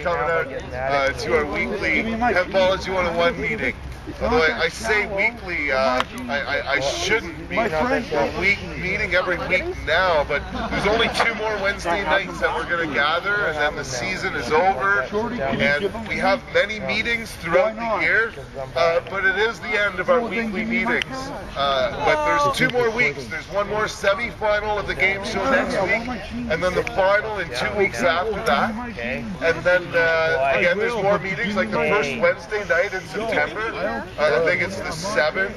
coming out to our weekly Hempology 101 meeting. Although I say weekly, I shouldn't be a week meeting every week now, but there's only 2 more Wednesday nights that we're going to gather, and then the season is over, and we have many meetings throughout the year, but it is the end of our weekly meetings. But there's 2 more weeks. There's one more semi-final of the game show next week, and then the final in 2 weeks after that. And then, again, there's more meetings, like the first Wednesday night in September. I think it's the 7th.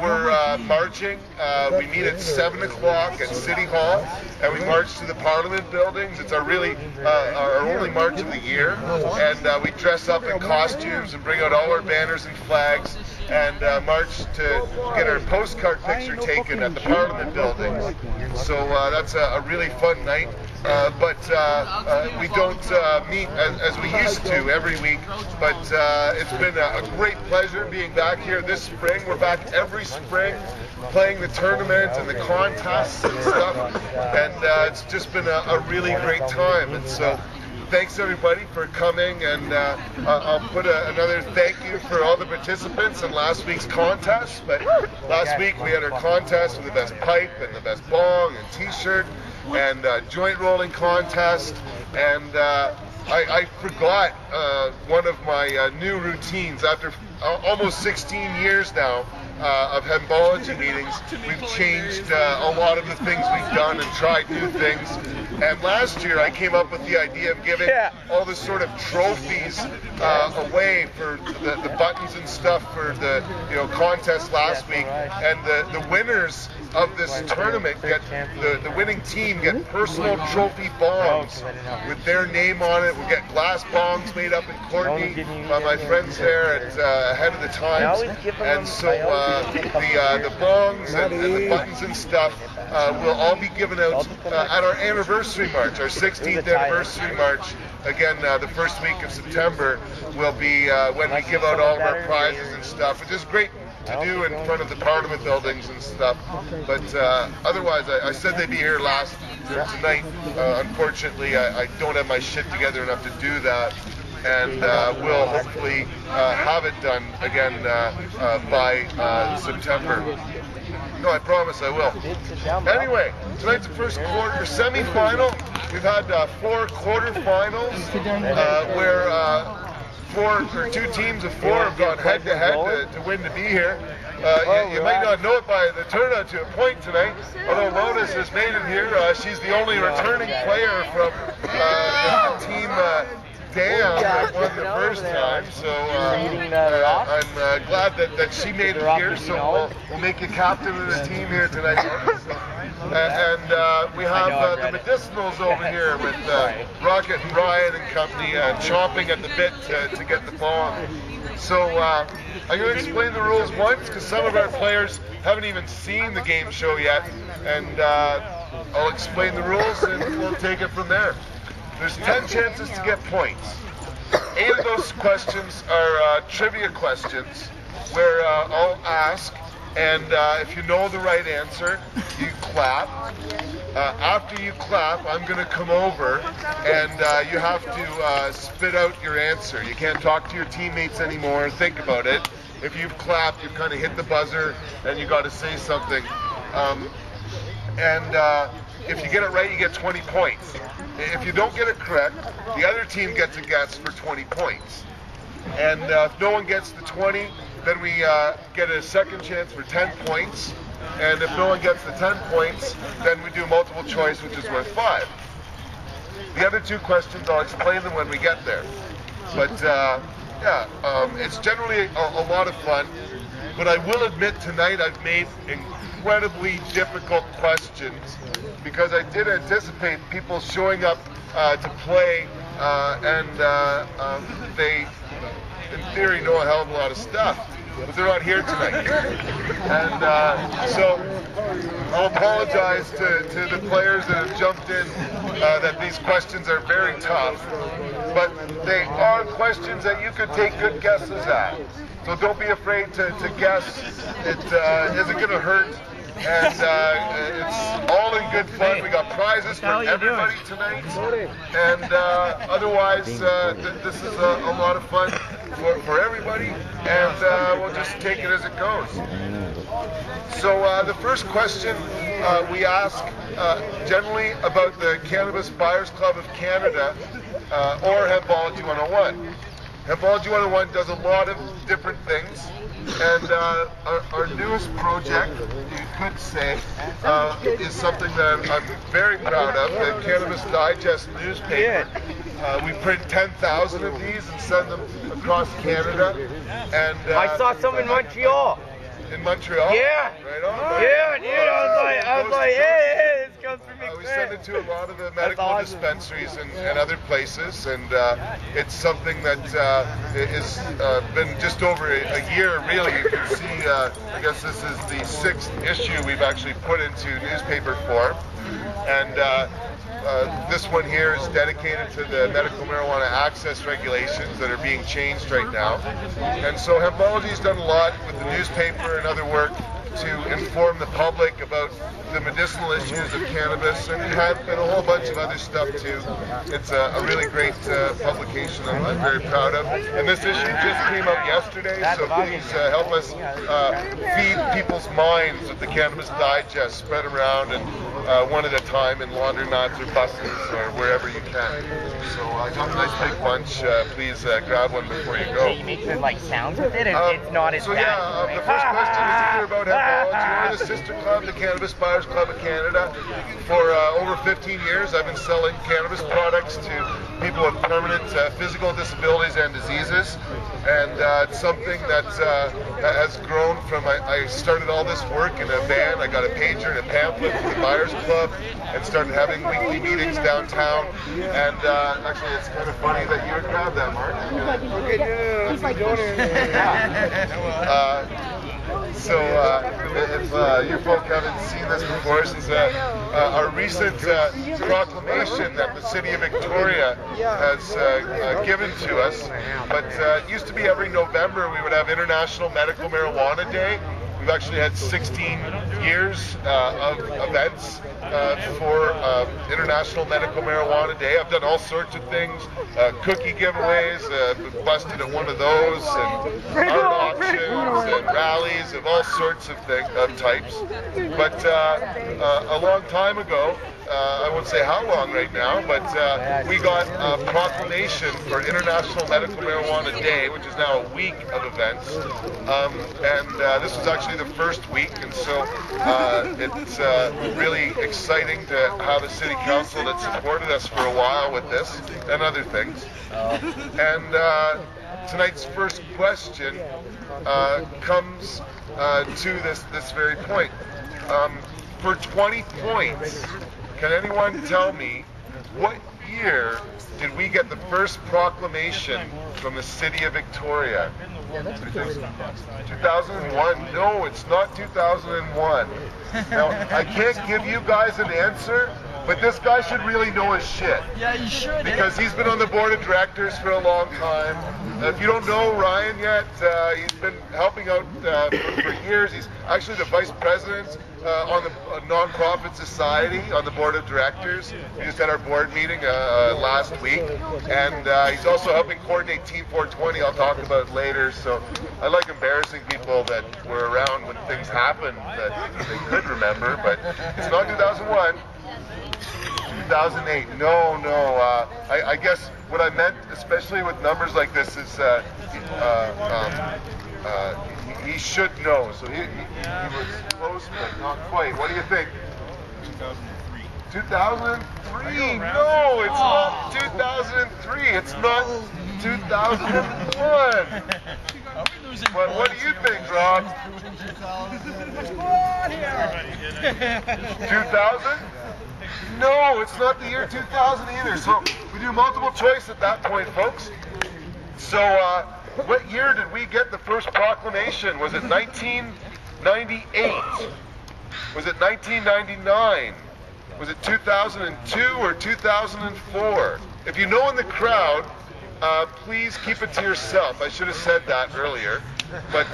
We're marching. We meet at 7 o'clock at City Hall, and we march to the Parliament buildings. It's our only march of the year, and we dress up in costumes and bring out all our banners and flags, and march to get our postcard picture taken at the Parliament buildings. So that's a really fun night. But we don't meet as we used to every week, but it's been a great pleasure being back here this spring. We're back every spring playing the tournament and the contests and stuff, and it's just been a really great time. And so thanks everybody for coming, and I'll put another thank you for all the participants in last week's contest. But last week we had our contest with the best pipe and the best bong and t-shirt, and joint rolling contest, and I forgot one of my new routines. After almost 16 years now of Hempology meetings, we've changed a lot of the things we've done and tried new things. And last year I came up with the idea of giving all the sort of trophies away for the buttons and stuff for the contest last week. And the winners of this tournament get the winning team get personal trophy bongs with their name on it. We'll get glass bongs made up in Courtney by my friends there at Ahead of the Times. And so the bongs and the buttons and stuff will all be given out at our anniversary march, our 16th anniversary march. Again, the first week of September will be when we give out all of our prizes and stuff, which is great to do in front of the Parliament buildings and stuff. But otherwise, I said they'd be here tonight. Unfortunately, I don't have my shit together enough to do that, and we'll hopefully have it done again by September. No, I promise I will. Anyway, tonight's the first quarter semi-final. We've had 4 quarterfinals where 2 teams of 4 have gone head-to-head to win to be here. You might not know it by the turnout to a point tonight, although Lotus has made it here. She's the only returning player from the team Dan that won the first time, so I'm glad that she made it here, so we'll make you captain of the team here tonight. And we have the Medicinals over here with Rocket and Brian and company chomping at the bit to get the ball. So I'm going to explain the rules once, because some of our players haven't even seen the game show yet, and I'll explain the rules and we'll take it from there. There's 10 chances to get points. 8 of those questions are trivia questions where I'll ask, and if you know the right answer, you clap. After you clap, I'm going to come over, and you have to spit out your answer. You can't talk to your teammates anymore. Think about it. If you've clapped, you've kind of hit the buzzer, and you got to say something. If you get it right, you get 20 points. If you don't get it correct, the other team gets a guess for 20 points. And if no one gets the 20, then we get a second chance for 10 points. And if no one gets the 10 points, then we do multiple choice, which is worth 5. The other 2 questions, I'll explain them when we get there. But it's generally a lot of fun. But I will admit tonight I've made incredibly difficult questions, because I did anticipate people showing up to play, and they, in theory, know a hell of a lot of stuff, but they're not here tonight. And so I'll apologize to the players that have jumped in that these questions are very tough, but they are questions that you could take good guesses at. So don't be afraid to guess. It isn't going to hurt. and it's all in good fun. We got prizes for everybody tonight, and otherwise this is a lot of fun for everybody, and we'll just take it as it goes. So the first question we ask generally about the Cannabis Buyers Club of Canada or Hempology 101. Hempology 101 does a lot of different things, and our newest project, you could say, is something that I'm very proud of, the Cannabis Digest newspaper. We print 10,000 of these and send them across Canada. And I saw some in Montreal. In Montreal? Yeah. Right on. Yeah, dude. I was like, hey, this comes from me. We send it to a lot of the medical dispensaries and other places, and it's something that has been just over a year, really. You can see, I guess this is the 6th issue we've actually put into newspaper form, and this one here is dedicated to the medical marijuana access regulations that are being changed right now. And so Hempology's done a lot with the newspaper and other work to inform the public about the medicinal issues of cannabis, and a whole bunch of other stuff too. It's a really great publication I'm very proud of. And this issue just came out yesterday, so please help us feed people's minds with the Cannabis Digest, spread around and one at a time in laundromats or buses or wherever you can. So got a nice big bunch. Please grab one before you go. You make the sounds with it, and it's not as bad. So the first question is to hear about Hempology. We're the sister club, the Cannabis Buyers Club of Canada. For over 15 years, I've been selling cannabis products to people with permanent physical disabilities and diseases, and it's something that has grown from. I started all this work in a van. I got a pager and a pamphlet for the Buyers Club, and started having weekly meetings downtown. And actually, it's kind of funny that you would grab that, Mark. He's like, so if you folk haven't seen this before, this is our recent proclamation that the City of Victoria has given to us. But it used to be every November we would have International Medical Marijuana Day. We've actually had 16 years of events for International Medical Marijuana Day. I've done all sorts of things, cookie giveaways, busted at one of those, and art auctions and rallies of all sorts of types. But a long time ago, I won't say how long right now, but we got a proclamation for International Medical Marijuana Day, which is now a week of events, and this was actually the first week, and so it's really exciting to have a city council that supported us for a while with this and other things. And tonight's first question comes to this very point. For 20 points, can anyone tell me what year did we get the first proclamation from the City of Victoria? 2001? No, it's not 2001. Now, I can't give you guys an answer, but this guy should really know his shit. Yeah, you should. Because he's been on the board of directors for a long time. If you don't know Ryan yet, he's been helping out for years. He's actually the vice president on the non-profit society on the board of directors. We just had our board meeting last week, and he's also helping coordinate Team 420. I'll talk about later. So I like embarrassing people that were around when things happened that they could remember, but it's not 2001. 2008. No. I guess what I meant, especially with numbers like this, is he should know. So he was close, but not quite. What do you think? 2003. No, it's not 2003. It's not 2001. What do you think, Rob? 2000? No, it's not the year 2000 either. So we do multiple choice at that point, folks. So what year did we get the first proclamation? Was it 1998? Was it 1999? Was it 2002 or 2004? If you know in the crowd, please keep it to yourself. I should have said that earlier. But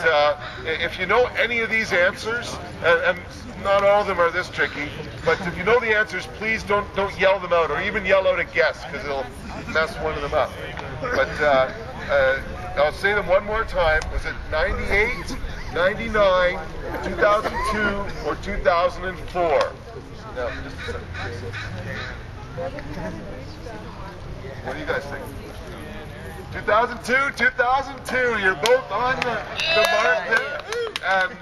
if you know any of these answers, and not all of them are this tricky, but if you know the answers, please don't yell them out, or even yell out a guess, because it'll mess one of them up. But I'll say them one more time. Was it 98, 99, 2002, or 2004? No, just a second. What do you guys think? 2002, 2002. You're both on the mark there. And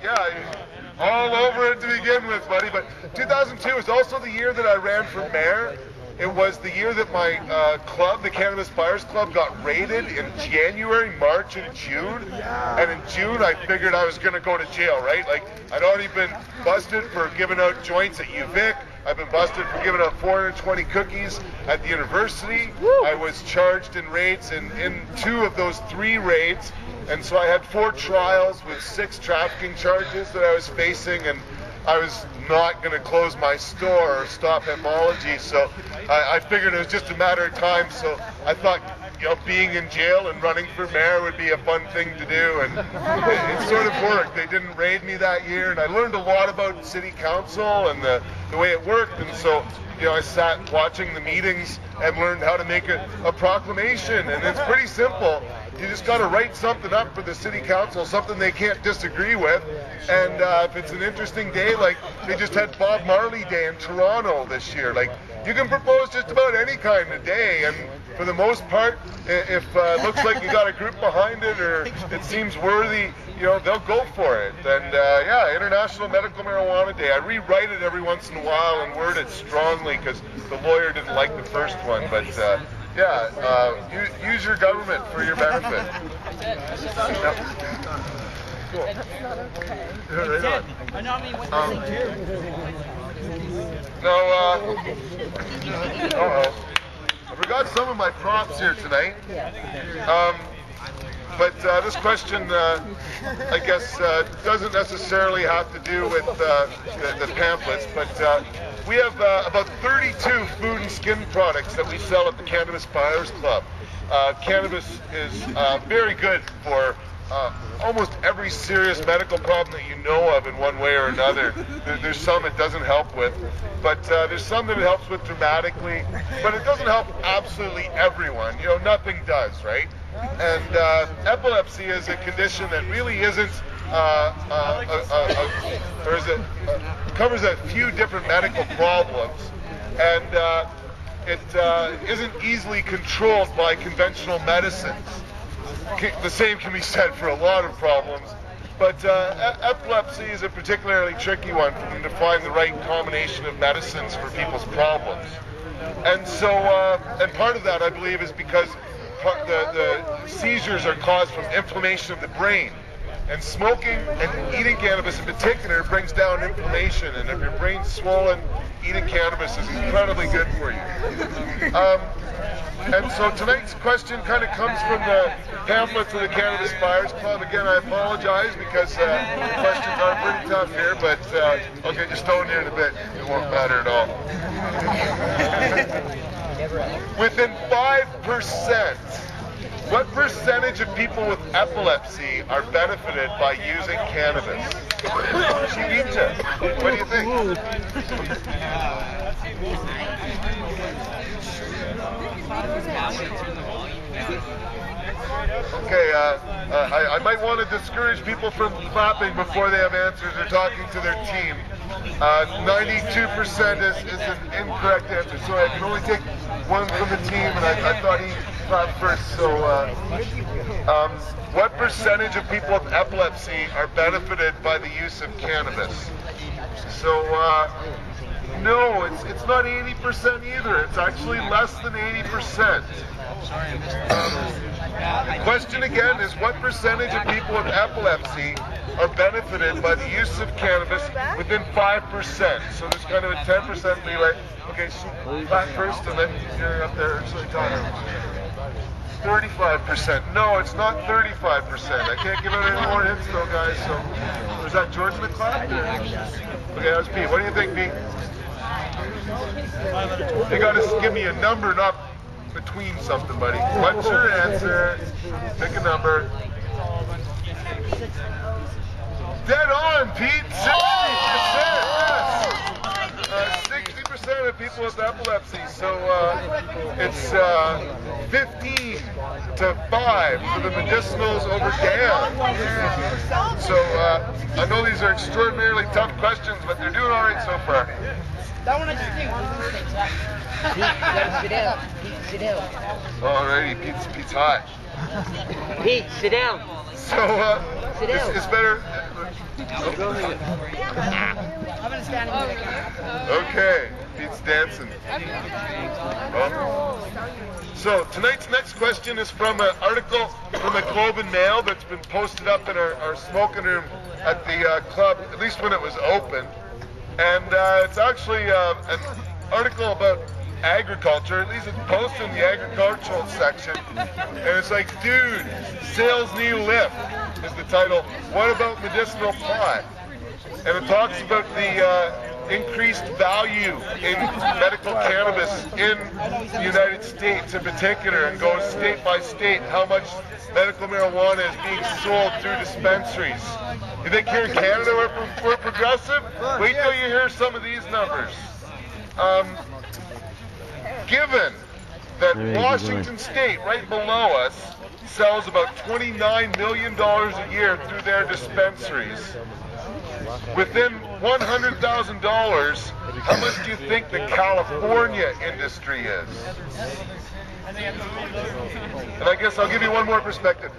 yeah, all over it to begin with, buddy. But 2002 was also the year that I ran for mayor. It was the year that my club, the Cannabis Buyers Club, got raided in January, March, and June. And in June, I figured I was going to go to jail, right? Like, I'd already been busted for giving out joints at UVic. I've been busted for giving out 420 cookies at the university. Woo! I was charged in raids in 2 of those 3 raids. And so I had 4 trials with 6 trafficking charges that I was facing, and I was not going to close my store or stop Hempology, so I figured it was just a matter of time. So I thought, you know, being in jail and running for mayor would be a fun thing to do, and it sort of worked. They didn't raid me that year, and I learned a lot about city council and the way it worked, and so, you know, I sat watching the meetings and learned how to make a proclamation, and it's pretty simple. You just got to write something up for the city council, something they can't disagree with. And if it's an interesting day, like they just had Bob Marley Day in Toronto this year, like you can propose just about any kind of day. And for the most part, if it looks like you got a group behind it or it seems worthy, you know, they'll go for it. And yeah, International Medical Marijuana Day. I rewrite it every once in a while and word it strongly because the lawyer didn't like the first one. But yeah, use your government for your benefit. Yep. Cool. Right on. I know, I mean, what does he do? I forgot some of my props here tonight. But this question, I guess, doesn't necessarily have to do with the pamphlets, but we have about 32 food and skin products that we sell at the Cannabis Buyers Club. Cannabis is very good for almost every serious medical problem that you know of in one way or another. There's some it doesn't help with, but there's some that it helps with dramatically, but it doesn't help absolutely everyone. You know, nothing does, right? And epilepsy is a condition that really isn't, covers a few different medical problems, and it isn't easily controlled by conventional medicines. The same can be said for a lot of problems, but epilepsy is a particularly tricky one for them to find the right combination of medicines for people's problems. And so, and part of that, I believe, is because the seizures are caused from inflammation of the brain. And smoking and eating cannabis in particular brings down inflammation, and if your brain's swollen, eating cannabis is incredibly good for you. And so tonight's question kind of comes from the pamphlets of the Cannabis Buyers Club. Again, I apologize because the questions are pretty tough here, but I'll get you stoned here in a bit. It won't matter at all. Within 5%, what percentage of people with epilepsy are benefited by using cannabis? Shivita, what do you think? Okay, I might want to discourage people from clapping before they have answers or talking to their team. 92% is an incorrect answer, so I can only take one from the team, and I thought he clapped first. So, what percentage of people with epilepsy are benefited by the use of cannabis? So, no, it's not 80% either. It's actually less than 80%. The question again is, what percentage of people with epilepsy are benefited by the use of cannabis within 5%? So there's kind of a 10% leeway. Okay, so clap first, and then you're up there actually talking. 35%. No, it's not 35%. I can't give it any more hints though, guys. So, was that Jordan that clapped? Okay, that was Pete. What do you think, Pete? You got to give me a number, not between something, buddy. What's your answer? Pick a number. Dead on, Pete. 60%. Yes. 60% of people with epilepsy. So it's 15 to 5 for the medicinals over Dan. So I know these are extraordinarily tough questions, but they're doing all right so far. That one I just did. Sit down. Pete, sit down. Alrighty, Pete's hot. Pete, sit down. So it's better. I'm gonna stand here. Okay, Pete's dancing. So tonight's next question is from an article from the Globe and Mail that's been posted up in our smoking room at the club, at least when it was open. And it's actually an article about agriculture. At least it's posted in the agricultural section. And it's like, dude, sales need lift is the title. What about medicinal pot? And it talks about the increased value in medical cannabis in the United States in particular, and goes state by state how much medical marijuana is being sold through dispensaries. You think here in Canada we're progressive? Wait till you hear some of these numbers. Given that Washington State, right below us, sells about $29 million a year through their dispensaries, within $100,000, how much do you think the California industry is? And I guess I'll give you one more perspective.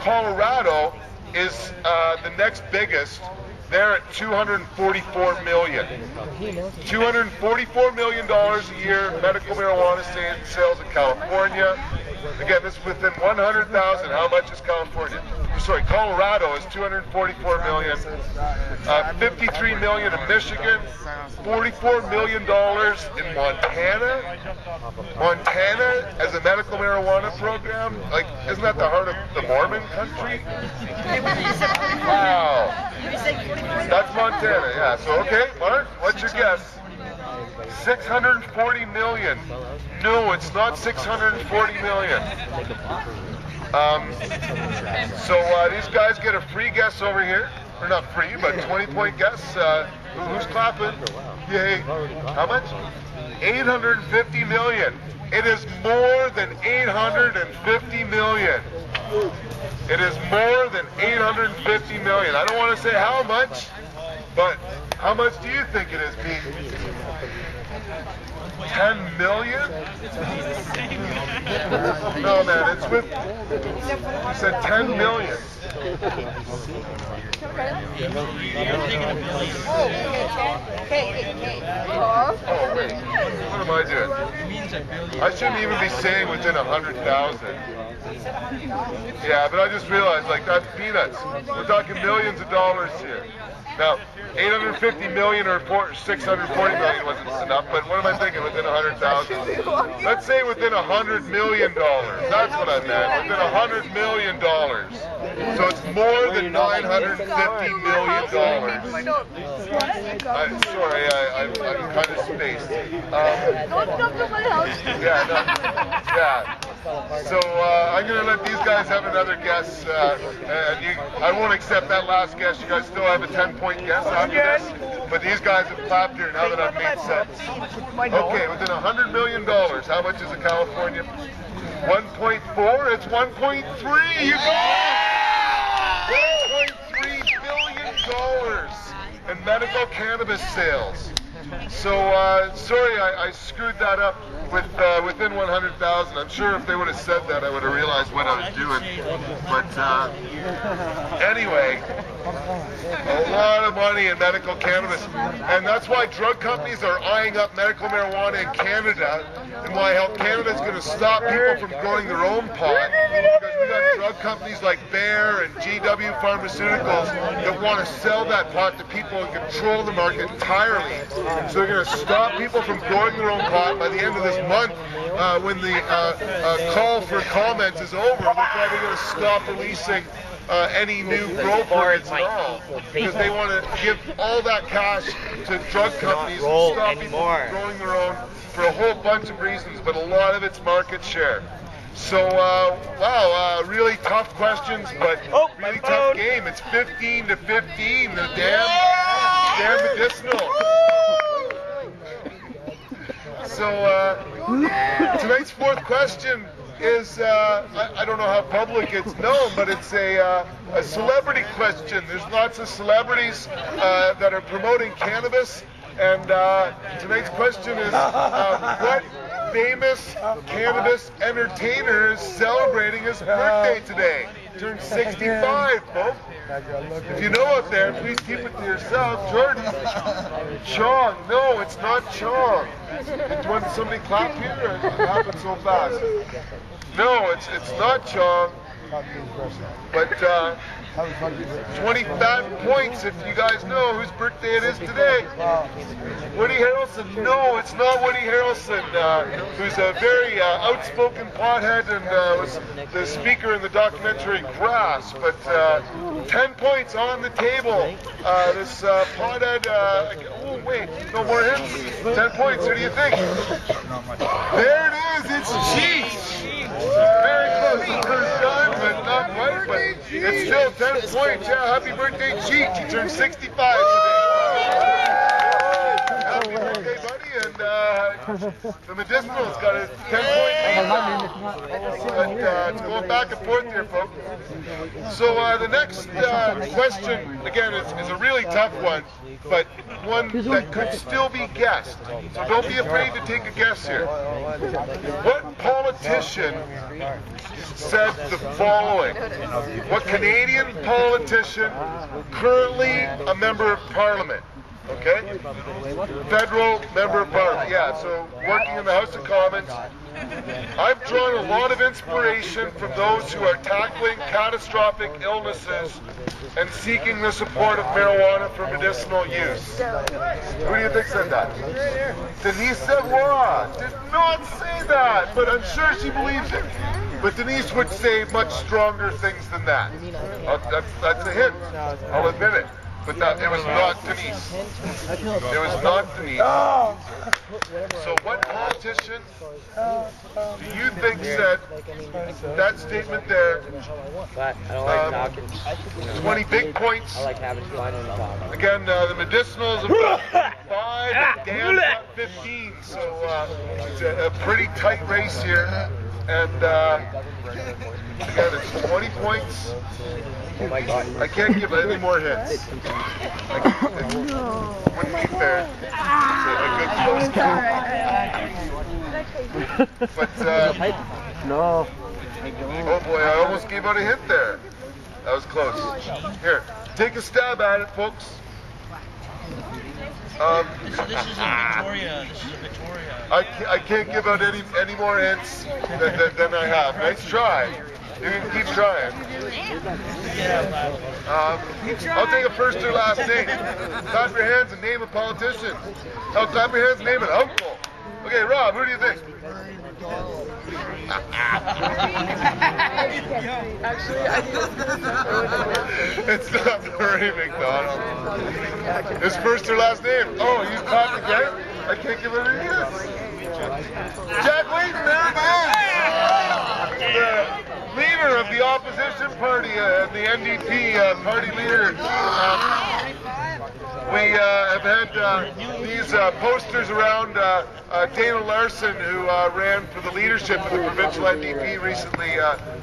Colorado is the next biggest. They're at $244 million. $244 million a year medical marijuana sales in California. Again, this is within 100,000. How much is California? Sorry, Colorado is $244 million. 53 million in Michigan. $44 million in Montana. Montana as a medical marijuana program. Like, isn't that the heart of the Mormon country? Wow. That's Montana, yeah. So, okay, Mark, what's your guess? 640 million. No, it's not 640 million. So these guys get a free guess over here. Or not free, but 20-point guess. Who's clapping? Yay. How much? 850 million. It is more than 850 million. It is more than 850 million. I don't want to say how much, but how much do you think it is, Pete? 10 million? No, man, it's with, you said 10 million. Oh, wait, what am I doing? I shouldn't even be saying within 100,000. Yeah, but I just realized, like, that's peanuts. We're talking millions of dollars here. Now, 850 million or 640 million wasn't enough, but what am I thinking? Within 100,000? Let's say within $100 million. That's what I meant. Within $100 million. So it's more than $950 million. Sorry, I'm kind of spaced. Don't come to my house. Yeah, no, yeah. So I'm going to let these guys have another guess. I won't accept that last guess. You guys still have a 10-point guess after this. But these guys have clapped here now that I've made sense. Okay, within $100 million, how much is in California? 1.4? It's 1.3. You got it! $1.3 billion in medical cannabis sales. So, sorry I screwed that up with within 100,000. I'm sure if they would have said that, I would have realized what I was doing. But anyway, a lot of money in medical cannabis. And that's why drug companies are eyeing up medical marijuana in Canada, and why Health Canada is going to stop people from growing their own pot. Because we got drug companies like Bayer and GW Pharmaceuticals that want to sell that pot to people and control the market entirely. So they're going to stop people from growing their own pot. By the end of this month, when the call for comment is over, they're probably going to stop releasing any new grow permits at all, because they want to give all that cash to drug companies and stop people from growing their own for a whole bunch of reasons, but a lot of it's market share. So, wow, really tough questions, but really tough game. It's 15-15, the damn medicinal. So, tonight's fourth question is, I don't know how public it's known, but it's a celebrity question. There's lots of celebrities that are promoting cannabis, and tonight's question is, what famous cannabis entertainer is celebrating his birthday today? Turned 65, folks. If you know out there, please keep it to yourself. Jordan. Chong. No, it's not Chong. When somebody clap here, it happened so fast. No, it's not Chong. But 25 points if you guys know whose birthday it is today. Woody Harrelson. No, it's not Woody Harrelson, who's a very outspoken pothead and was the speaker in the documentary Grass. But 10 points on the table. This pothead, oh wait, no more hints. 10 points, who do you think? There it is, it's Cheech. Very close, first time, but not quite, but it's still 10 points. Yeah, happy birthday, Cheech. He turned 65 today. Happy birthday, buddy, and the medicinal's got a 10-point lead. But it's going back and forth here, folks. So the next question, again, is a really tough one, but one that could still be guessed. So don't be afraid to take a guess here. What politician said the following? What Canadian politician, currently a member of Parliament? Okay? Federal member of Parliament, yeah, so working in the House of Commons. I've drawn a lot of inspiration from those who are tackling catastrophic illnesses and seeking the support of marijuana for medicinal use. Who do you think said that? Denise Savoie did not say that, but I'm sure she believes it. But Denise would say much stronger things than that. That's a hint, I'll admit it. But it was not Denise. It was not Denise. So what politician do you think said that statement there? 20 big points. Again, the medicinals have 5, Dan got 15. So it's a pretty tight race here. And again, it's 20 points. Oh my God. I can't give any more hits. It wouldn't be fair. But, no. oh boy, I almost gave out a hint there. That was close. Here, take a stab at it, folks. This is a Victoria. This is a Victoria. I can't give out any more hints than I have. Nice try. You can keep trying. I'll take a first or last name. Clap your hands and name a politician. Oh, clap your hands and name an uncle. Okay, Rob, who do you think? It's not Murray McDonald. His first or last name? Oh, you caught again? I can't give it any guess. Jack Layton, there it is! The leader of the opposition party, the NDP party leader. We have had these posters around. Dana Larson, who ran for the leadership of the provincial NDP recently,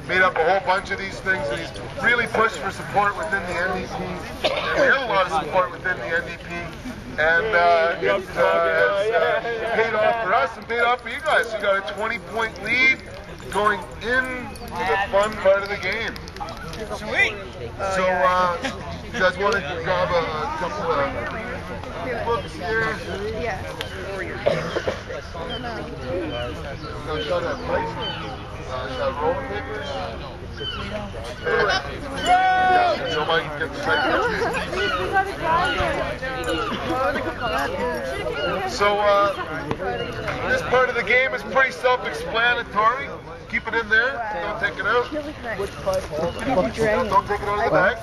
made up a whole bunch of these things, and he's really pushed for support within the NDP. And we had a lot of support within the NDP. And it has paid off for us and paid off for you guys. You got a 20-point lead going into the fun part of the game. Sweet. So You guys want to grab a couple of books here? Yeah. Got a place? Got rolling papers? Don't mind getting So, this part of the game is pretty self-explanatory. Keep it in there. Don't take it out. Don't take it out of the bag.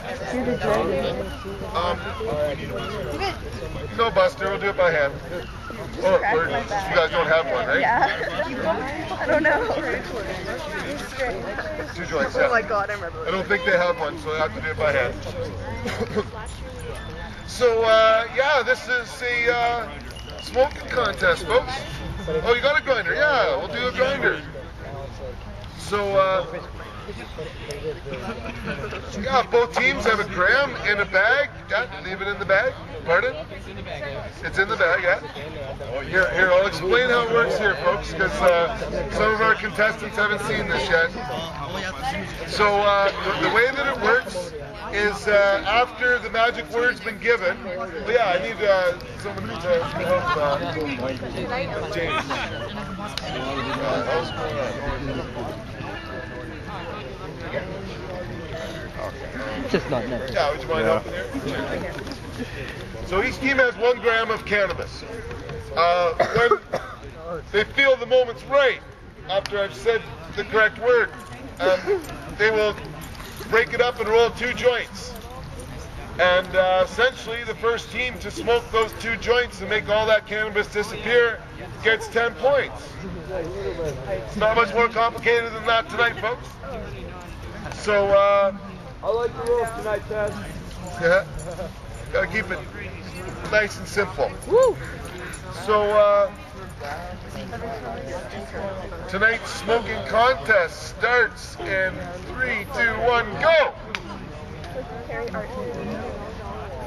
No, Buster. We'll do it by hand. Oh, you guys don't have one, right? Yeah. I don't know. 2 joints, yeah. Oh my god, I remember. I don't think they have one, so I have to do it by hand. So, yeah, this is a smoking contest, folks. Oh, you got a grinder? Yeah, we'll do a grinder. So, yeah, both teams have a gram in a bag. Yeah, leave it in the bag. Pardon? It's in the bag, yeah. Here, I'll explain how it works here, folks, because some of our contestants haven't seen this yet. So, the way that it works is after the magic word's been given. Well, yeah, I need someone to help James. How's going on? Just not next. Yeah, would you mind helping here? So each team has 1 gram of cannabis. When they feel the moment's right, after I've said the correct word, they will break it up and roll 2 joints. And essentially, the first team to smoke those 2 joints and make all that cannabis disappear gets 10 points. It's not much more complicated than that tonight, folks. So, I like the rules tonight, Ted. yeah, gotta keep it nice and simple. Woo! So, tonight's smoking contest starts in 3, 2, 1, go!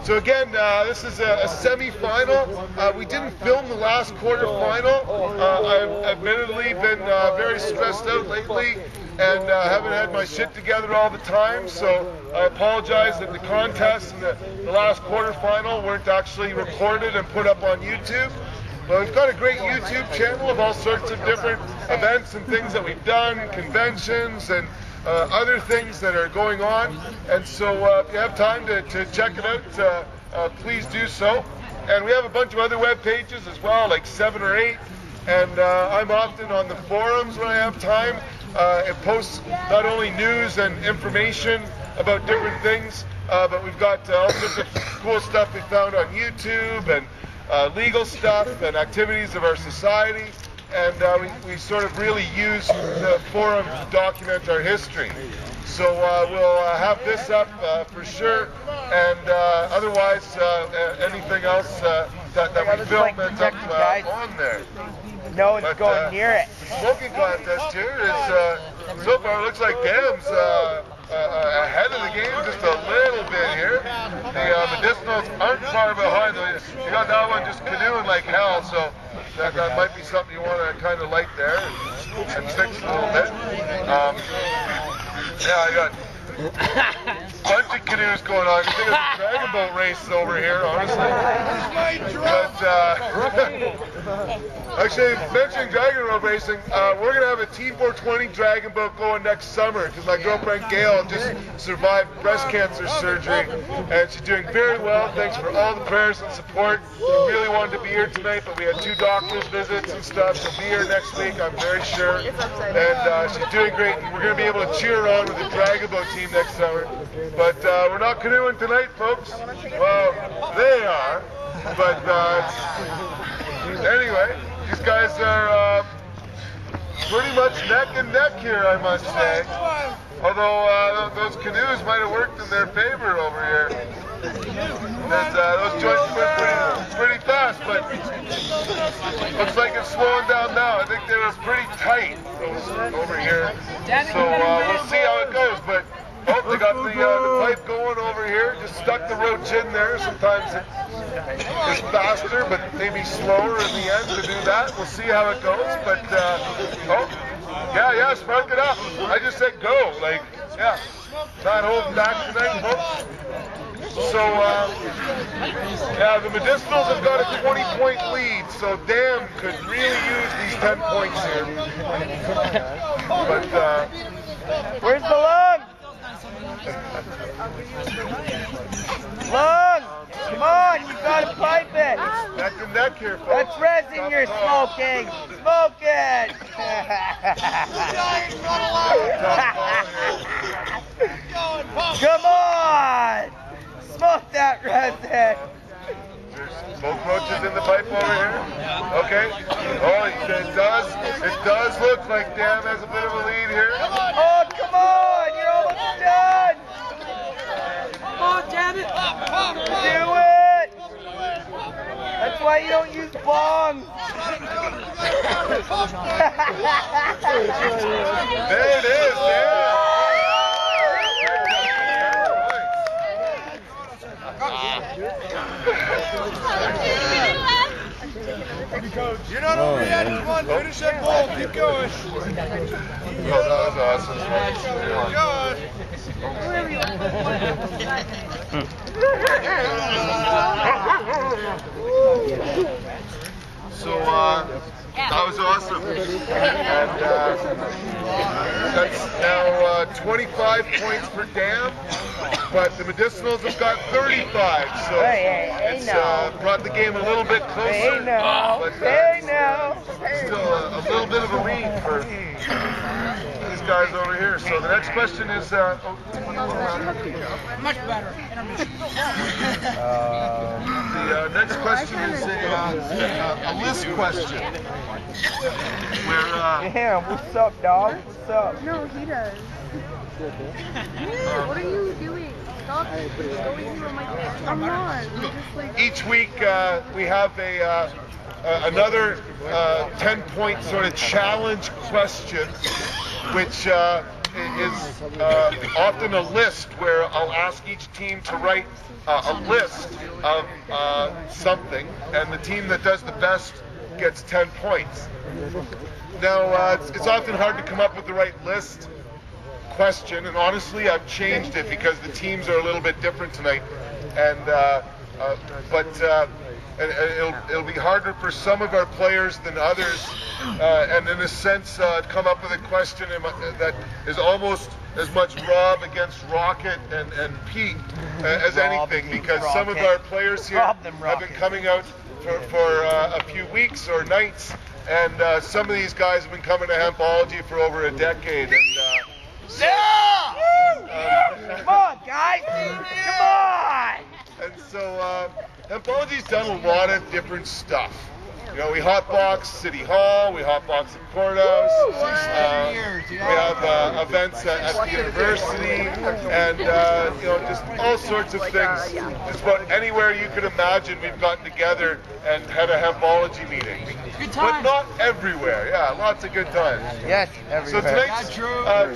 So again, this is a semi-final. We didn't film the last quarter-final. I've admittedly been very stressed out lately and haven't had my shit together all the time, so I apologize that the contest and the last quarter-final weren't actually recorded and put up on YouTube. But we've got a great YouTube channel of all sorts of different events and things that we've done, conventions and other things that are going on. And so if you have time to check it out, please do so. And we have a bunch of other web pages as well, like 7 or 8. And I'm often on the forums when I have time. It posts not only news and information about different things, but we've got all sorts of cool stuff we found on YouTube and legal stuff and activities of our society. And we sort of really use the forum to document our history. So we'll have this up for sure, and otherwise anything else that we film ends up on there. No one's going near it. The smoking contest here is, so far it looks like Dam's ahead of the game just a little bit here. The medicinals aren't far behind. You got that one just canoeing like hell, so that might be something you want to kind of light there and fix a little bit. Yeah, I got a bunch of canoes going on. I think it's a dragon boat race over here, honestly. But, actually, mentioning dragon boat racing, we're going to have a T420 dragon boat going next summer because my girlfriend Gail just survived breast cancer surgery and she's doing very well. Thanks for all the prayers and support. We really wanted to be here tonight, but we had 2 doctor's visits and stuff. She'll be here next week, I'm very sure. And she's doing great. And we're going to be able to cheer her on with the dragon boat team next summer. But we're not canoeing tonight, folks. Well, they are. But anyway, these guys are pretty much neck and neck here, I must say. Although those canoes might have worked in their favor over here. And those joints went pretty fast, but looks like it's slowing down now. I think they were pretty tight over here. So we'll see how it goes. But oh, they got the pipe going over here. Just stuck the roach in there. Sometimes it's faster, but maybe slower in the end to do that. We'll see how it goes. But oh, yeah, spark it up. I just said go. Like, yeah, not holding back tonight, folks. So the Medicinals have got a 20-point lead, so Dam could really use these 10 points here. But, where's the lung? Lung! Come on, you gotta pipe it! That's the neck here, folks. That's resin you're smoking! Smoke it! Come on! Smoke that resin! Both roaches in the pipe over here. Okay. Oh, it does look like Dam has a bit of a lead here. Oh, come on! You're almost done! Oh, damn it! Do it! That's why you don't use bongs. There it is, Dam. You're not over yet. Come on, finish that goal. Keep going. Oh, that was awesome. So, that was awesome. And that's now 25 points for Dam, but the Medicinals have got 35, so it's brought the game a little bit closer. Hey now, But, hey now. still a little bit of a lead for these guys over here. So the next question is, Much better. the next question is a list question. Where, Damn, what's up, dog? What's up? No, he does. What are you doing? Stop going through my face. I'm not. I'm just like... each week we have another 10-point sort of challenge question, which is often a list where I'll ask each team to write a list of something, and the team that does the best gets 10 points. Now, it's often hard to come up with the right list question, and honestly, I've changed it because the teams are a little bit different tonight, and it'll be harder for some of our players than others, and in a sense, come up with a question that is almost as much Rob against Rocket and Pete as anything, because some of our players here have been coming out for a few weeks or nights, and some of these guys have been coming to Hempology for over a decade. And, Come on, guys! Come on! and so Hempology's done a lot of different stuff. You know, we hotbox City Hall, we hotbox the courthouse, we have events at the university, and you know, just all sorts of things. Just about anywhere you could imagine, we've gotten together and had a Hempology meeting. But not everywhere. Yeah, lots of good times. Yes, So tonight's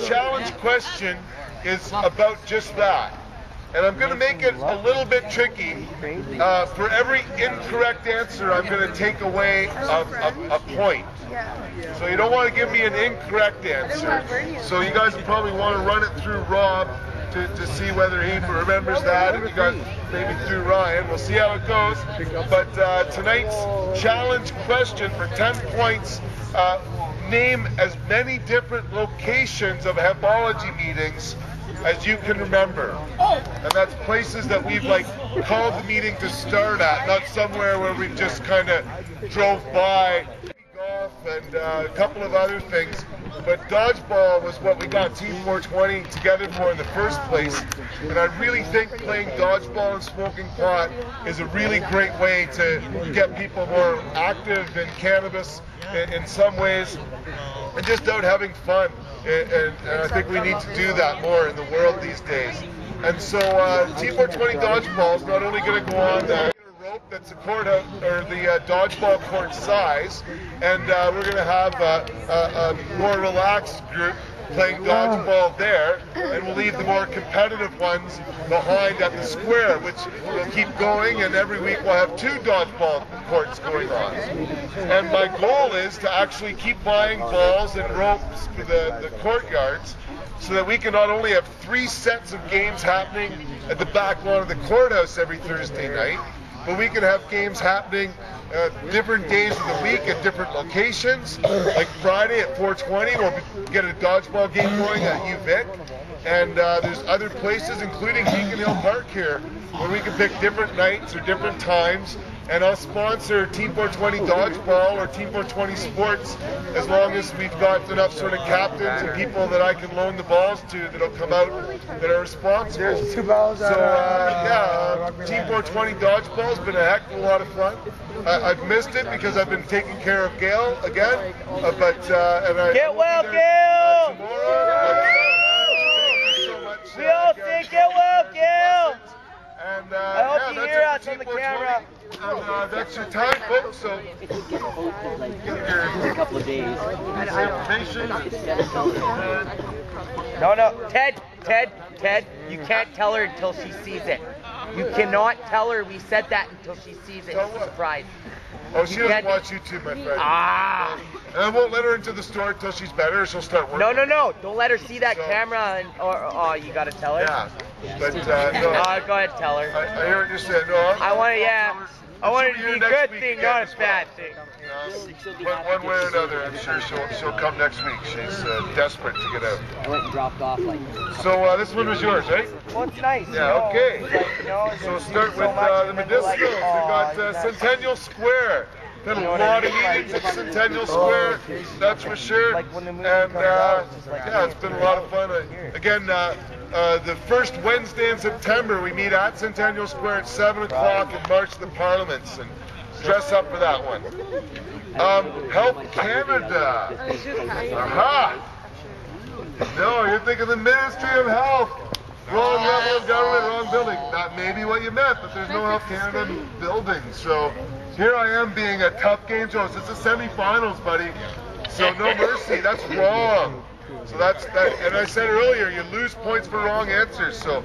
challenge question is about just that. And I'm going to make it a little bit tricky. For every incorrect answer, I'm going to take away a point. So you don't want to give me an incorrect answer. So you guys probably want to run it through Rob to see whether he remembers that, and you guys maybe through Ryan. We'll see how it goes. But tonight's challenge question for 10 points, name as many different locations of Hempology meetings as you can remember. And that's places that we've like called the meeting to start at, not somewhere where we just kind of drove by. Golf and a couple of other things, but dodgeball was what we got Team 420 together for in the first place, and I really think playing dodgeball and smoking pot is a really great way to get people more active in cannabis in some ways, and just out having fun, and I think we need to do that more in the world these days. And so Team 420 dodgeball is not only going to go on that's the court or the dodgeball court size, and we're going to have a more relaxed group playing dodgeball there, and we'll leave the more competitive ones behind at the square, which will keep going, and every week we'll have 2 dodgeball courts going on. And my goal is to actually keep buying balls and ropes for the courtyards, so that we can not only have 3 sets of games happening at the back lawn of the courthouse every Thursday night, but we can have games happening different days of the week at different locations. Like Friday at 4:20, we'll get a dodgeball game going at UVic. And there's other places, including Beacon Hill Park here, where we can pick different nights or different times. And I'll sponsor Team 420 Dodgeball or Team 420 Sports as long as we've got enough sort of captains and people that I can loan the balls to that'll come out that are responsible. There's 2 balls. So Team 420 Dodgeball's been a heck of a lot of fun. I've missed it because I've been taking care of Gail again, and I Get well, Gail! We all say get well, Gail! And I hope you hear us on the camera. And that's your time, folks. So get A couple of days. information. No, Ted, you can't tell her until she sees it. You cannot tell her we said that until she sees it. It's a surprise. Oh, she doesn't watch YouTube, my friend. Ah! And I won't let her into the store until she's better. She'll start working. No. Don't let her see that camera. Oh, you gotta tell her. Yeah, but no. Go ahead, tell her. I hear what you're saying. No, I want it to be a good thing, not a bad thing. One way or another, I'm sure she'll come next week. She's desperate to get out. I went and dropped off like. So this one was yours, right? Well, it's nice. Yeah. Okay. So there's start with the medicinals. We got Centennial Square. Done a lot of meetings at Centennial Square, that's for sure. And yeah, it's been a lot of fun. Again, the first Wednesday in September, we meet at Centennial Square at 7 o'clock and march to the Parliaments and dress up for that one. Health Canada. Aha! No, you're thinking the Ministry of Health. Wrong level of government, wrong building. That may be what you meant, but there's no Health Canada building. So here I am being a tough game host. It's the semifinals, buddy. So no mercy. That's wrong. So that's that. And I said earlier, you lose points for wrong answers. So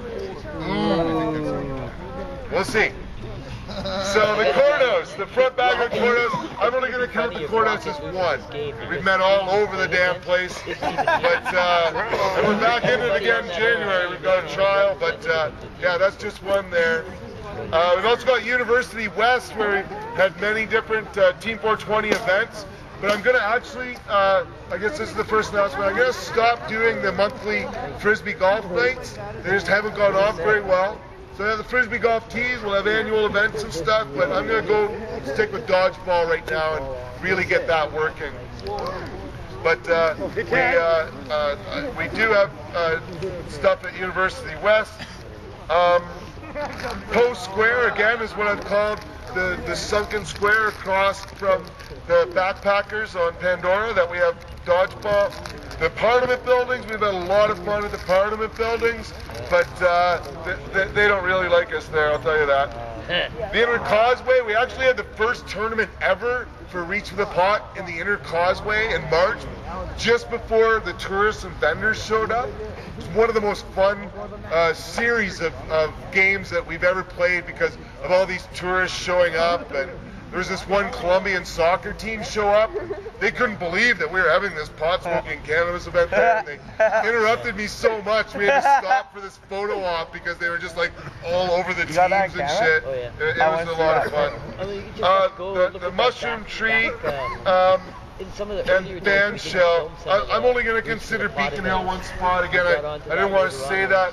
we'll see. So the courthouse, the front back of the courthouse, I'm only going to count the courthouse as one. We've met all over the damn place, but and we're back in it again in January. We've got a trial, but yeah, that's just one there. We've also got University West, where we've had many different Team 420 events. But I'm going to actually, I guess this is the first announcement, I'm going to stop doing the monthly Frisbee golf nights. They just haven't gone off very well. So yeah, the Frisbee golf tees, we'll have annual events and stuff, but I'm going to go stick with dodgeball right now and really get that working. But we do have stuff at University West. Post Square, again, is what I've called the sunken square across from the backpackers on Pandora that we have dodgeball. The Parliament buildings, we've had a lot of fun at the Parliament buildings, but they don't really like us there, I'll tell you that. The Inner Causeway, we actually had the first tournament ever for Reach for the Pot in the Inner Causeway in March, just before the tourists and vendors showed up. It's one of the most fun series of games that we've ever played because of all these tourists showing up. And there was this one Colombian soccer team show up. They couldn't believe that we were having this pot smoking cannabis event there. And they interrupted me so much we had to stop for this photo op because they were just like all over the teams and shit. Oh, yeah. It was a lot of fun. The mushroom tree. And band shell. I'm only going to consider Beacon Hill one spot. Again, I didn't want to say that.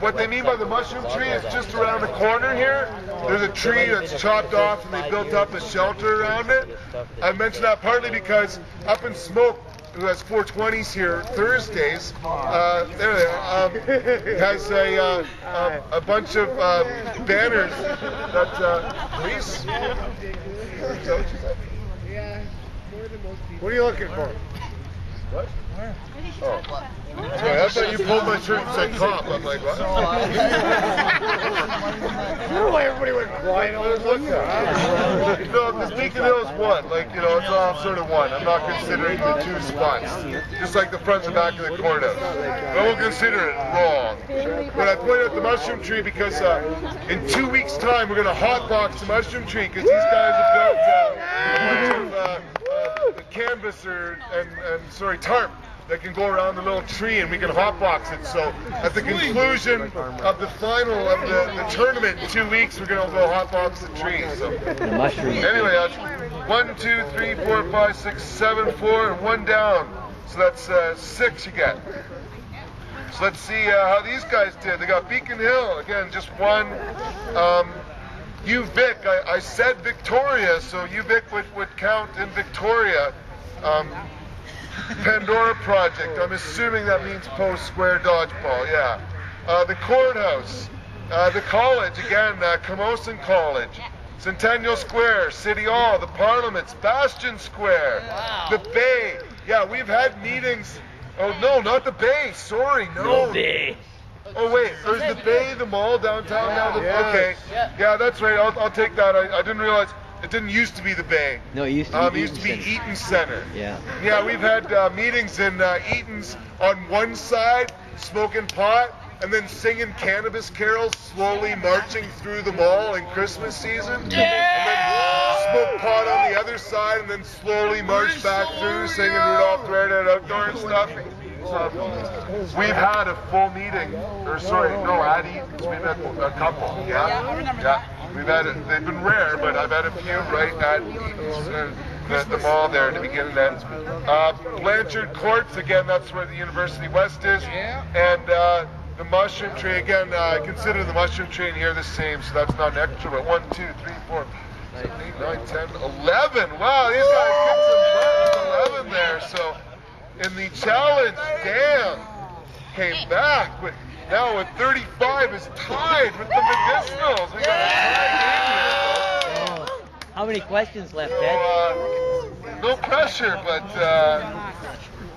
What they mean by the mushroom tree is just around the corner here. There's a tree that's chopped off and they built up a shelter around it. I mentioned that partly because Up in Smoke, who has 420s here Thursdays, there they are, has a bunch of banners that, please? What are you looking for? What? Oh. Sorry, I thought you pulled my shirt and said cop. I'm like, what? I don't know why everybody went quiet. No, because Beacon Hill is one. Like, you know, it's all sort of one. I'm not considering the two spots. Just like the front and back of the courthouse. But I won't consider it wrong. But I point out the mushroom tree because in 2 weeks' time, we're going to hotbox the mushroom tree because these guys have built a bunch of canvas tarp that can go around the little tree and we can hotbox it. So at the conclusion of the final of the tournament in 2 weeks, we're going to go hotbox the tree. So anyway, that's 1, 2, 3, 4, 5, 6, 7, 4, and 1 down. So that's 6 you get. So let's see how these guys did. They got Beacon Hill, again, just 1. UVic, I said Victoria, so UVic would count in Victoria. Pandora Project, I'm assuming that means Post Square Dodgeball, yeah. The Courthouse, the college, again, Camosun College. Centennial Square, City Hall, the Parliaments, Bastion Square, the Bay. Yeah, we've had meetings. Oh, no, not the Bay, sorry, no. The Bay. Oh wait, there's the Bay, the mall downtown now. Okay, yeah, that's right. I'll take that. I didn't realize it didn't used to be the Bay. No, it used to be. It used to be Eaton Center. Yeah. Yeah, we've had meetings in Eaton's on one side, smoking pot, and then singing cannabis carols, slowly marching through the mall in Christmas season. And then smoke pot on the other side, and then slowly march back through, singing Rudolph the Red-Headed Outdoor and stuff. We've had a full meeting, or sorry, no, at Eaton's, we've had a couple, yeah? We've had it, they've been rare, but I've had a few right at Eaton's, the mall there at the beginning then. Blanchard Courts, again, that's where the University West is, and the Mushroom Tree, again, I consider the Mushroom Tree in here the same, so that's not an extra, but 1, 2, 3, 4, 7, 8, 9, 10, 11, wow, these guys kicked some butt with 11 there, so. In the challenge, Dan came back with, now with 35 is tied with the medicinals. We got a tie game here. How many questions left, So, Ed? no pressure, but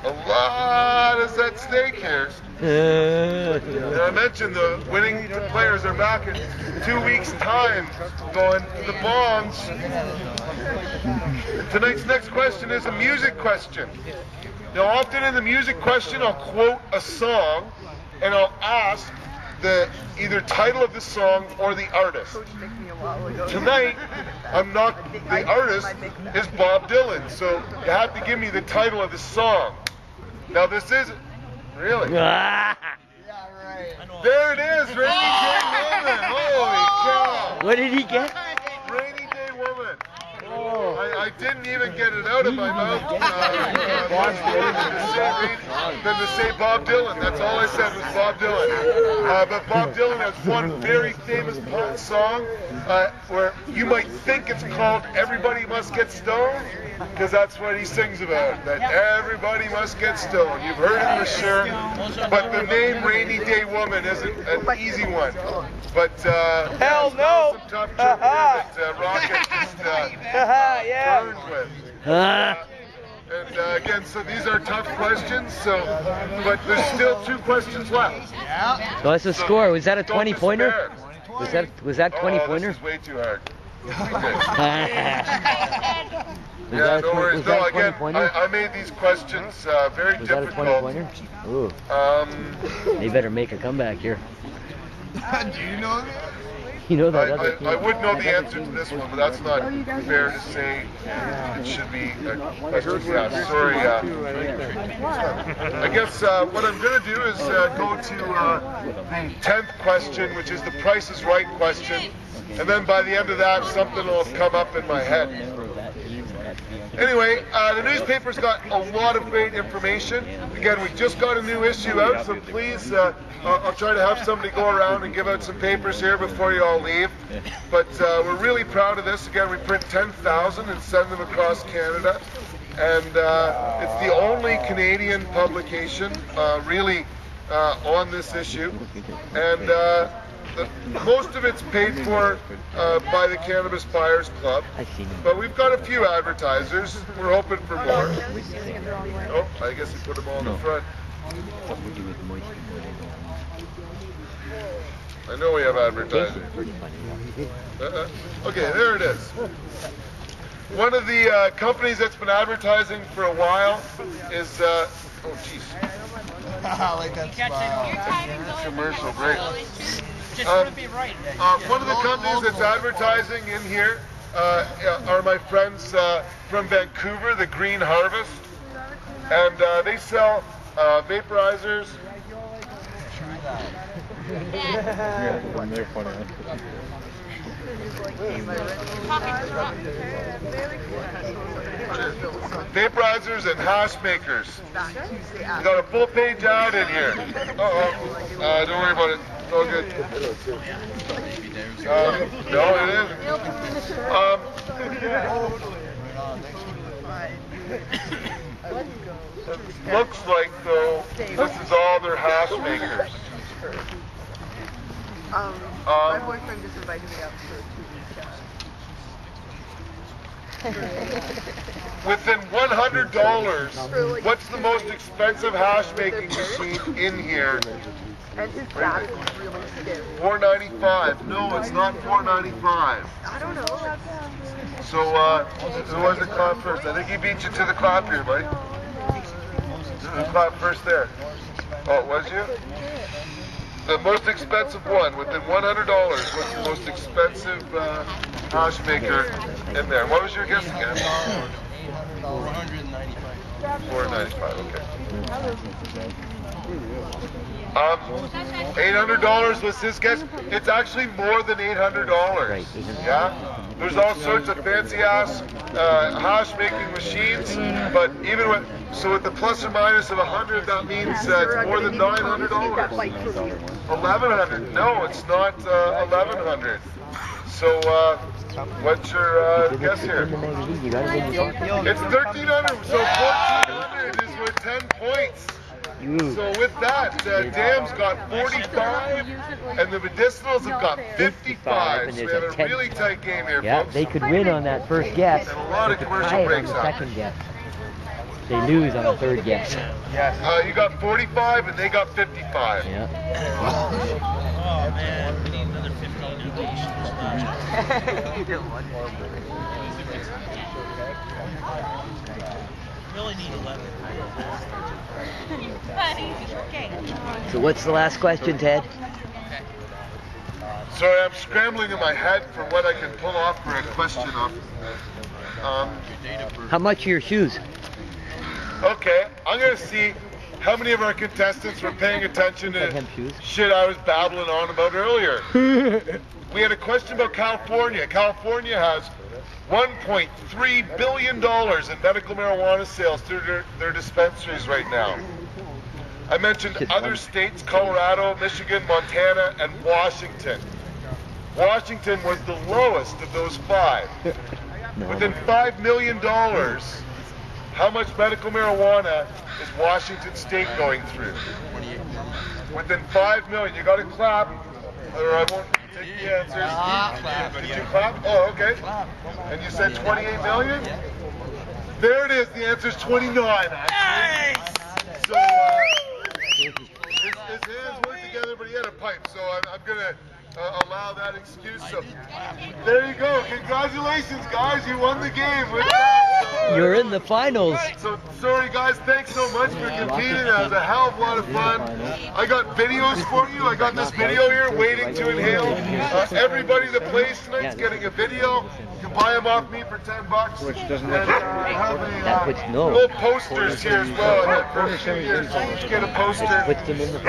a lot is at stake here. And I mentioned the winning players are back in 2 weeks' time, going to the bonds. Tonight's next question is a music question. Now, often in the music question, I'll quote a song, and I'll ask the either title of the song or the artist. Tonight, the artist is Bob Dylan, so you have to give me the title of the song. Now, this is, really? There it is, Rainy Day Woman. Holy cow. What did he get? Rainy Day Woman. I didn't even get it out of my mouth than to say Bob Dylan. That's all I said was Bob Dylan. But Bob Dylan has one very famous song where you might think it's called Everybody Must Get Stoned, because that's what he sings about, that everybody must get stoned. You've heard it for sure, but the name Rainy Day Woman isn't an easy one. But hell no! Some tough trivia that Rocket just burned with. And again, so these are tough questions. So, but there's still 2 questions left. So what's the score? Was that a 20-pointer? Was that 20-pointer? This is way too hard. Yeah, no worries. No, again, I made these questions very difficult. Was that a 20-pointer? Ooh. They better make a comeback here. Do you know that? You know that other I would know the answer to this one, but that's not fair to say. It should be a question. Yeah, sorry. I guess what I'm going to do is go to the 10th question, which is the Price is Right question. And then by the end of that, something will have come up in my head. Anyway, the newspaper's got a lot of great information. Again, we just got a new issue out, so please, I'll try to have somebody go around and give out some papers here before you all leave. But we're really proud of this. Again, we print 10,000 and send them across Canada. And it's the only Canadian publication really on this issue. And most of it's paid for by the Cannabis Buyers Club, but we've got a few advertisers. We're hoping for more. Oh, I guess you put them all in the front. I know we have advertisers. Okay, there it is. One of the companies that's been advertising for a while is, oh jeez. I like that spot. Commercial, great. One of the companies that's advertising in here are my friends from Vancouver, the Green Harvest, and they sell vaporizers. They're funny. Vaporizers and hash makers. We got a full page ad in here. Don't worry about it. It's all good. No, it isn't. Looks like though this is all their hash makers. My boyfriend just invited me out for a 2-week Within $100, what's the most expensive hash making machine in here? And his dad is really scary. $4.95. No, it's not $4.95. I don't know. So, who was the clap first? I think he beat you to the clap here, buddy. The clap first there. Oh, was you? The most expensive one, within $100, what's the most expensive hash maker in there? What was your guess again? $4.95, okay. $800 was his guess. It's actually more than $800. Yeah? There's all sorts of fancy ass hash making machines, but even with the plus or minus of 100, that means it's more than $900. 1,100? No, it's not 1,100. So what's your guess here? It's 1,300. So 1,400 is worth 10 points. So with that, Dam's got 45, and the Medicinals have got 55. So we have a really tight game here, yeah, folks. they could win on that first guess. And a lot of They could commercial tie it on breaks the up. second guess. They lose on the third guess. You got 45, and they got 55. Yeah. Oh man, we need another 15 donations. Really need 11. So what's the last question, Ted? Sorry, I'm scrambling in my head for what I can pull off for a question off. How much are your shoes? Okay, I'm going to see how many of our contestants were paying attention to hemp shoes. shit I was babbling on about earlier. We had a question about California. California has $1.3 billion in medical marijuana sales through their dispensaries right now. I mentioned other states, Colorado, Michigan, Montana, and Washington. Washington was the lowest of those 5. Within $5 million, how much medical marijuana is Washington State going through? Within $5 million. You got to clap, or I won't take the answers. Did you clap? Oh, okay. And you said 28 million? There it is. The answer is 29, actually. So, his hands work together, but he had a pipe. So I'm going to allow that excuse. So there you go. Congratulations, guys. You won the game with that. You're in the finals. So sorry, guys. Thanks so much for competing. That was a hell of a lot of fun. I got videos for you. I got this video here, Waiting to Inhale. Everybody that plays tonight's getting a video. You can buy them off me for $10. Which doesn't have little posters here as well. I had for a few years. So you get a poster. Puts them in the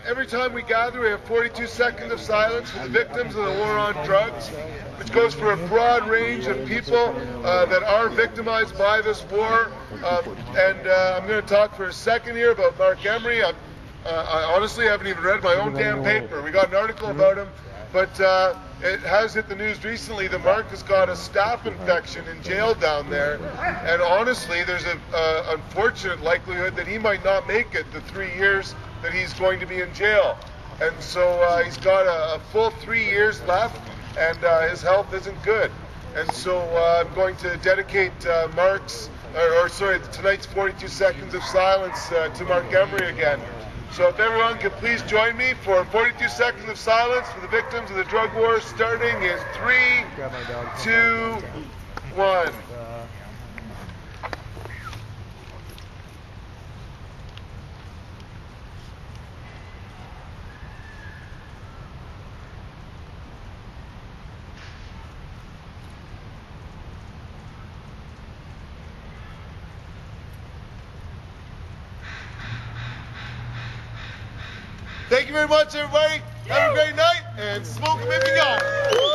Every time we gather, we have 42 seconds of silence for the victims of the war on drugs, which goes for a broad range of people that are victimized by this war. I'm going to talk for a second here about Mark Emery. I honestly haven't even read my own damn paper. We got an article about him, but it has hit the news recently that Mark has got a staph infection in jail down there, and honestly, there's an unfortunate likelihood that he might not make it the 3 years that he's going to be in jail. And so he's got a full 3 years left, and his health isn't good. And so I'm going to dedicate tonight's 42 seconds of silence to Mark Emery again. So if everyone could please join me for 42 seconds of silence for the victims of the drug war, starting in 3, 2, 1. Thank you very much, everybody. Have a great night, and smoke 'em if you got it.